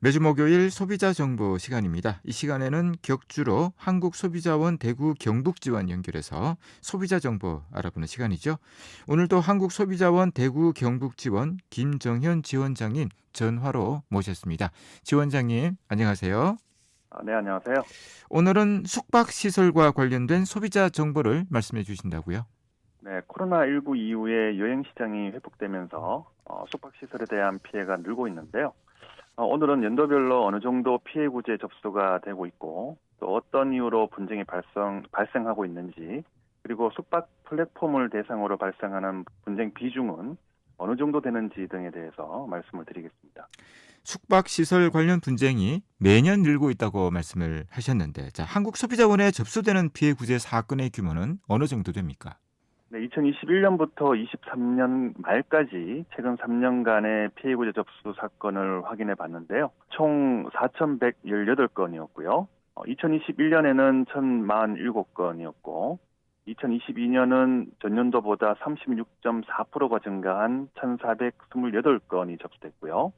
매주 목요일 소비자 정보 시간입니다. 이 시간에는 격주로 한국소비자원 대구 경북지원 연결해서 소비자 정보 알아보는 시간이죠. 오늘도 한국소비자원 대구 경북지원 김정현 지원장님 전화로 모셨습니다. 지원장님 안녕하세요. 네, 안녕하세요. 오늘은 숙박시설과 관련된 소비자 정보를 말씀해 주신다고요? 네, 코로나19 이후에 여행시장이 회복되면서 숙박시설에 대한 피해가 늘고 있는데요. 오늘은 연도별로 어느 정도 피해 구제 접수가 되고 있고 또 어떤 이유로 분쟁이 발생하고 있는지 그리고 숙박 플랫폼을 대상으로 발생하는 분쟁 비중은 어느 정도 되는지 등에 대해서 말씀을 드리겠습니다. 숙박시설 관련 분쟁이 매년 늘고 있다고 말씀을 하셨는데 한국소비자원에 접수되는 피해 구제 사건의 규모는 어느 정도 됩니까? 네, 2021년부터 23년 말까지 최근 3년간의 피해구제 접수 사건을 확인해 봤는데요. 총 4,118건이었고요. 2021년에는 1,047건이었고 2022년은 전년도보다 36.4%가 증가한 1,428건이 접수됐고요.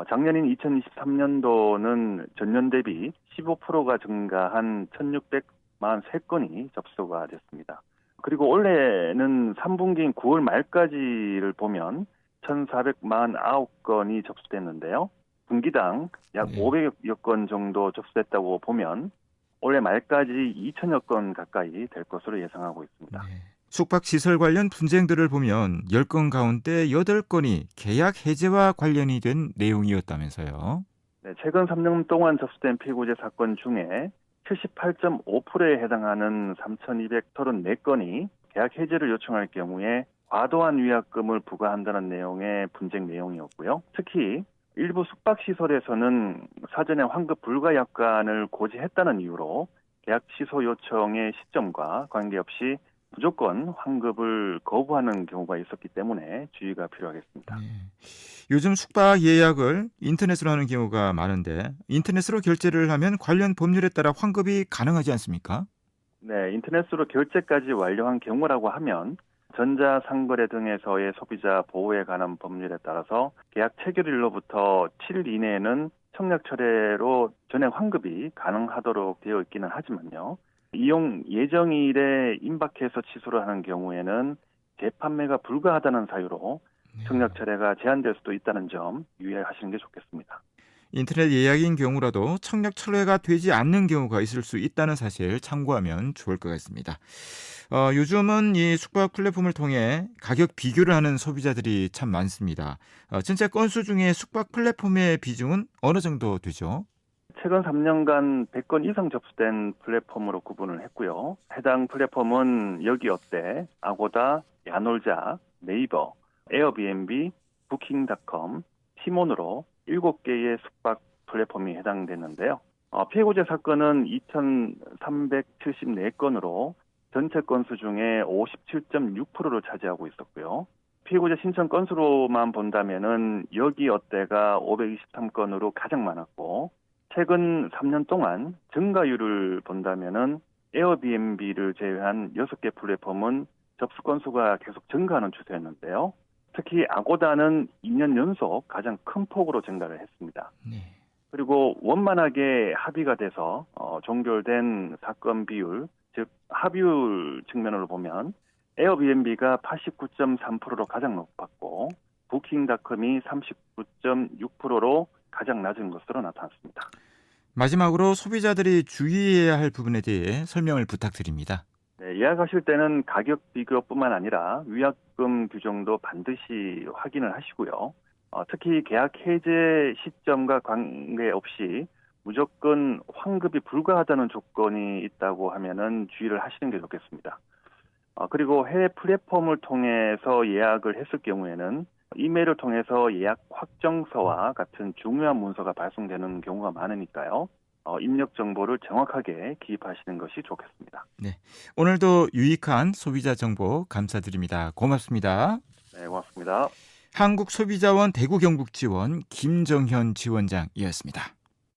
작년인 2023년도는 전년 대비 15%가 증가한 1,643건이 접수가 됐습니다. 그리고 올해는 3분기인 9월 말까지를 보면 1,449건이 접수됐는데요. 분기당 약 500여 건 정도 접수됐다고 보면 올해 말까지 2,000여 건 가까이 될 것으로 예상하고 있습니다. 네. 숙박시설 관련 분쟁들을 보면 10건 가운데 8건이 계약 해지와 관련이 된 내용이었다면서요. 네, 최근 3년 동안 접수된 피해구제 사건 중에 78.5%에 해당하는 3,234건이 계약 해지를 요청할 경우에 과도한 위약금을 부과한다는 내용의 분쟁 내용이었고요. 특히 일부 숙박시설에서는 사전에 환급 불가 약관을 고지했다는 이유로 계약 취소 요청의 시점과 관계없이 무조건 환급을 거부하는 경우가 있었기 때문에 주의가 필요하겠습니다. 네. 요즘 숙박 예약을 인터넷으로 하는 경우가 많은데 인터넷으로 결제를 하면 관련 법률에 따라 환급이 가능하지 않습니까? 네, 인터넷으로 결제까지 완료한 경우라고 하면 전자상거래 등에서의 소비자 보호에 관한 법률에 따라서 계약 체결일로부터 7일 이내에는 청약 철회로 전액 환급이 가능하도록 되어 있기는 하지만요. 이용 예정일에 임박해서 취소를 하는 경우에는 재판매가 불가하다는 사유로 청약 철회가 제한될 수도 있다는 점 유의하시는 게 좋겠습니다. 인터넷 예약인 경우라도 청약 철회가 되지 않는 경우가 있을 수 있다는 사실 참고하면 좋을 것 같습니다. 요즘은 이 숙박 플랫폼을 통해 가격 비교를 하는 소비자들이 참 많습니다. 전체 건수 중에 숙박 플랫폼의 비중은 어느 정도 되죠? 최근 3년간 100건 이상 접수된 플랫폼으로 구분을 했고요. 해당 플랫폼은 여기어때, 아고다, 야놀자, 네이버, 에어비앤비, 부킹닷컴, 티몬으로 7개의 숙박 플랫폼이 해당되는데요. 피해구제 사건은 2,374건으로 전체 건수 중에 57.6%를 차지하고 있었고요. 피해구제 신청 건수로만 본다면은 여기어때가 523건으로 가장 많았고 최근 3년 동안 증가율을 본다면은 에어비앤비를 제외한 6개 플랫폼은 접수 건수가 계속 증가하는 추세였는데요. 특히 아고다는 2년 연속 가장 큰 폭으로 증가를 했습니다. 네. 그리고 원만하게 합의가 돼서 종결된 사건 비율, 즉 합의율 측면으로 보면 에어비앤비가 89.3%로 가장 높았고 부킹닷컴이 39.6%로 가장 낮은 것으로 나타났습니다. 마지막으로 소비자들이 주의해야 할 부분에 대해 설명을 부탁드립니다. 네, 예약하실 때는 가격 비교뿐만 아니라 위약금 규정도 반드시 확인을 하시고요. 특히 계약 해제 시점과 관계없이 무조건 환급이 불가하다는 조건이 있다고 하면은 주의를 하시는 게 좋겠습니다. 그리고 해외 플랫폼을 통해서 예약을 했을 경우에는 이메일을 통해서 예약 확정서와 같은 중요한 문서가 발송되는 경우가 많으니까요. 입력 정보를 정확하게 기입하시는 것이 좋겠습니다. 네. 오늘도 유익한 소비자 정보 감사드립니다. 고맙습니다. 네, 고맙습니다. 한국소비자원 대구 경북지원 김정현 지원장이었습니다.